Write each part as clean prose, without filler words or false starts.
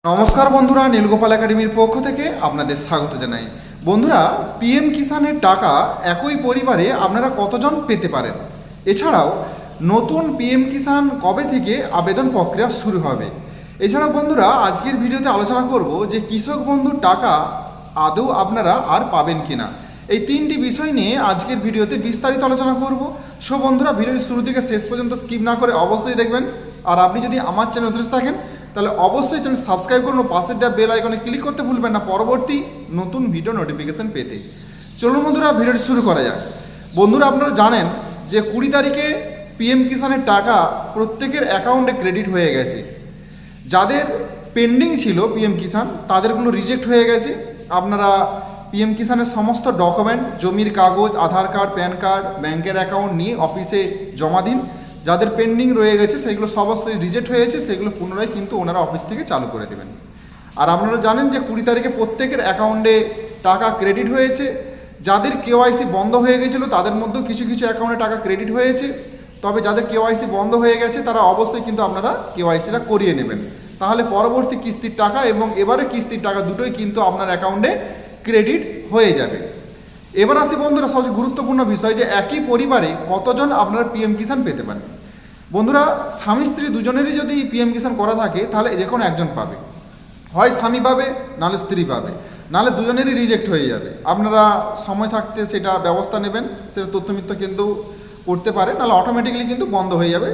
নমস্কার বন্ধুরা, নীলগোপাল একাডেমির পক্ষ থেকে আপনাদের স্বাগত জানাই। বন্ধুরা, পিএম কিষাণের টাকা একই পরিবারে আপনারা কতজন পেতে পারেন, এছাড়াও নতুন পিএম কিষাণ কবে থেকে আবেদন প্রক্রিয়া শুরু হবে, এছাড়াও বন্ধুরা আজকের ভিডিওতে আলোচনা করব যে কৃষক বন্ধুর টাকা আদৌ আপনারা আর পাবেন কিনা। এই তিনটি বিষয় নিয়ে আজকের ভিডিওতে বিস্তারিত আলোচনা করব। সো বন্ধুরা, ভিডিওটি শুরু থেকে শেষ পর্যন্ত স্কিপ না করে অবশ্যই দেখবেন। আর আপনি যদি আমার চ্যানেল নতুন থাকেন তাহলে অবশ্যই চ্যানেল সাবস্ক্রাইব করুন ও পাশে দেওয়া বেল আইকনে ক্লিক করতে ভুলবেন না পরবর্তী নতুন ভিডিও নোটিফিকেশন পেতে। চলুন বন্ধুরা, ভিডিওটি শুরু করা যাক। বন্ধুরা, আপনারা জানেন যে 20 তারিখে পিএম কিষাণের টাকা প্রত্যেকের অ্যাকাউন্টে ক্রেডিট হয়ে গেছে। যাদের পেন্ডিং ছিল পিএম কিষাণ তাদেরগুলো রিজেক্ট হয়ে গেছে। আপনারা পিএম কিষাণের সমস্ত ডকুমেন্ট, জমির কাগজ, আধার কার্ড, প্যান কার্ড, ব্যাংকের অ্যাকাউন্ট নিয়ে অফিসে জমা দিন। যাদের পেন্ডিং রয়ে গেছে সেগুলো সমস্ত রিজেক্ট হয়েছে, সেগুলো পুনরায় কিন্তু ওনারা অফিস থেকে চালু করে দেবেন। আর আপনারা জানেন যে 20 তারিখে প্রত্যেকের অ্যাকাউন্টে টাকা ক্রেডিট হয়েছে। যাদের কেওআইসি বন্ধ হয়ে গেছিলো তাদের মধ্যেও কিছু কিছু অ্যাকাউন্টে টাকা ক্রেডিট হয়েছে। তবে যাদের কেওআইসি বন্ধ হয়ে গেছে তারা অবশ্যই কিন্তু আপনারা কেওআইসিটা করিয়ে নেবেন, তাহলে পরবর্তী কিস্তির টাকা এবং এবারে কিস্তির টাকা দুটোই কিন্তু আপনার অ্যাকাউন্টে ক্রেডিট হয়ে যাবে। এবার আসি বন্ধুরা সবচেয়ে গুরুত্বপূর্ণ বিষয় যে একই পরিবারে কতজন আপনারা পিএম কিষাণ পেতে পারেন। বন্ধুরা, স্বামী স্ত্রী দুজনেরই যদি পিএম কিষাণ করা থাকে তাহলে যে কোনো একজন পাবে, হয় স্বামী পাবে নাহলে স্ত্রী পাবে, নাহলে দুজনেরই রিজেক্ট হয়ে যাবে। আপনারা সময় থাকতে সেটা ব্যবস্থা নেবেন, সেটা তথ্যমিত্র কিন্তু করতে পারে, নাহলে অটোমেটিক্যালি কিন্তু বন্ধ হয়ে যাবে।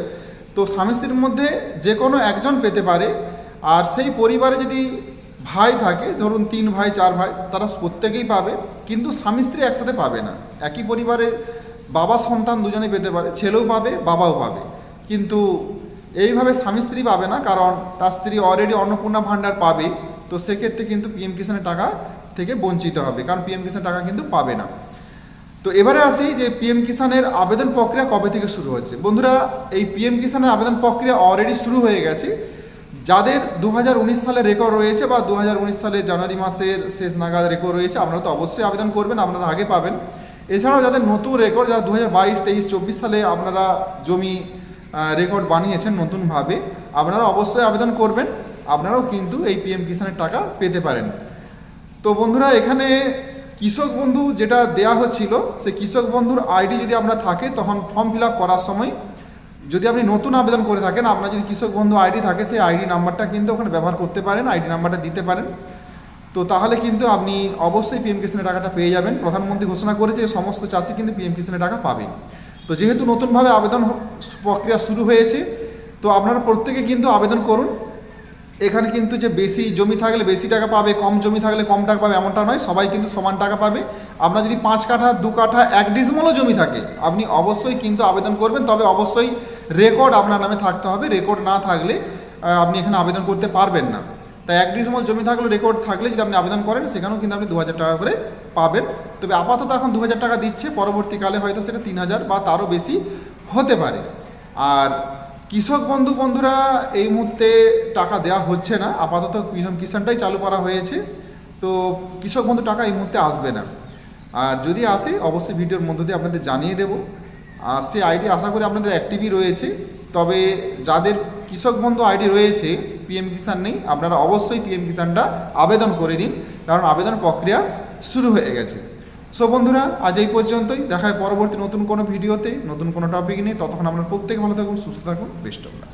তো স্বামী স্ত্রীর মধ্যে যে কোনো একজন পেতে পারে। আর সেই পরিবারে যদি ভাই থাকে, ধরুন 3 ভাই 4 ভাই, তারা প্রত্যেকেই পাবে, কিন্তু স্বামী স্ত্রী একসাথে পাবে না। একই পরিবারে বাবা সন্তান দুজনেই পেতে পারে, ছেলেও পাবে বাবাও পাবে, কিন্তু এইভাবে স্বামী স্ত্রী পাবে না, কারণ তার স্ত্রী অলরেডি অন্নপূর্ণা ভাণ্ডার পাবে। তো সেক্ষেত্রে কিন্তু পিএম কিষাণের টাকা থেকে বঞ্চিত হবে, কারণ পিএম কিষাণ টাকা কিন্তু পাবে না। তো এবারে আসি যে পিএম কিষাণের আবেদন প্রক্রিয়া কবে থেকে শুরু হচ্ছে। বন্ধুরা, এই পিএম কিষাণের আবেদন প্রক্রিয়া অলরেডি শুরু হয়ে গেছে। যাদের 2019 সালের রেকর্ড রয়েছে বা 2019 সালের জানুয়ারি মাসের শেষ নাগাদ রেকর্ড রয়েছে আপনারা তো অবশ্যই আবেদন করবেন, আপনারা আগে পাবেন। এছাড়াও যাদের নতুন রেকর্ড, যারা 2022, 23, 24 সালে আপনারা জমি রেকর্ড বানিয়েছেন নতুনভাবে, আপনারা অবশ্যই আবেদন করবেন, আপনারাও কিন্তু এই পিএম কিষাণের টাকা পেতে পারেন। তো বন্ধুরা, এখানে কৃষক বন্ধু যেটা দেয়া হচ্ছিল, সেই কৃষক বন্ধুর আইডি যদি আপনার থাকে তখন ফর্ম ফিল আপ করার সময় যদি আপনি নতুন আবেদন করে থাকেন, আপনার যদি কৃষক বন্ধু আইডি থাকে সেই আইডি নাম্বারটা কিন্তু ওখানে ব্যবহার করতে পারেন, আইডি নাম্বারটা দিতে পারেন। তো তাহলে কিন্তু আপনি অবশ্যই পিএম কিষাণের টাকাটা পেয়ে যাবেন। প্রধানমন্ত্রী ঘোষণা করেছে যে সমস্ত চাষি কিন্তু পিএম কিষাণের টাকা পাবেন। তো যেহেতু নতুনভাবে আবেদন প্রক্রিয়া শুরু হয়েছে, তো আপনারা প্রত্যেকে কিন্তু আবেদন করুন। এখানে কিন্তু যে বেশি জমি থাকলে বেশি টাকা পাবে, কম জমি থাকলে কম টাকা পাবে এমনটা নয়, সবাই কিন্তু সমান টাকা পাবে। আপনার যদি 5 কাঠা, 2 কাঠা, 1 ডিসিমলও জমি থাকে আপনি অবশ্যই কিন্তু আবেদন করবেন, তবে অবশ্যই রেকর্ড আপনার নামে থাকতে হবে। রেকর্ড না থাকলে আপনি এখানে আবেদন করতে পারবেন না। তাই 1 ডিসিমল জমি থাকলে, রেকর্ড থাকলে যদি আপনি আবেদন করেন সেখানেও কিন্তু আপনি 2000 টাকা করে পাবেন। তবে আপাতত এখন 2000 টাকা দিচ্ছে, পরবর্তীকালে হয়তো সেটা 3000 বা তারও বেশি হতে পারে। আর কৃষক বন্ধু বন্ধুরা এই মুহূর্তে টাকা দেওয়া হচ্ছে না, আপাতত পিএম কিষাণটাই চালু করা হয়েছে। তো কৃষক বন্ধু টাকা এই মুহূর্তে আসবে না, আর যদি আসে অবশ্যই ভিডিওর মধ্য দিয়ে আপনাদের জানিয়ে দেব। আর সেই আইডি আশা করি আপনাদের অ্যাক্টিভই রয়েছে। তবে যাদের কৃষক বন্ধু আইডি রয়েছে, পিএম কিষাণ নেই, আপনারা অবশ্যই পিএম কিষাণটা আবেদন করে দিন, কারণ আবেদন প্রক্রিয়া শুরু হয়ে গেছে। সো বন্ধুরা, আজ এই পর্যন্তই, দেখা হয় পরবর্তী নতুন কোনো ভিডিওতে নতুন কোনো টপিক নিয়ে। ততক্ষণ আপনারা প্রত্যেকে ভালো থাকুন, সুস্থ থাকুন, বেস্ট অফ লাক।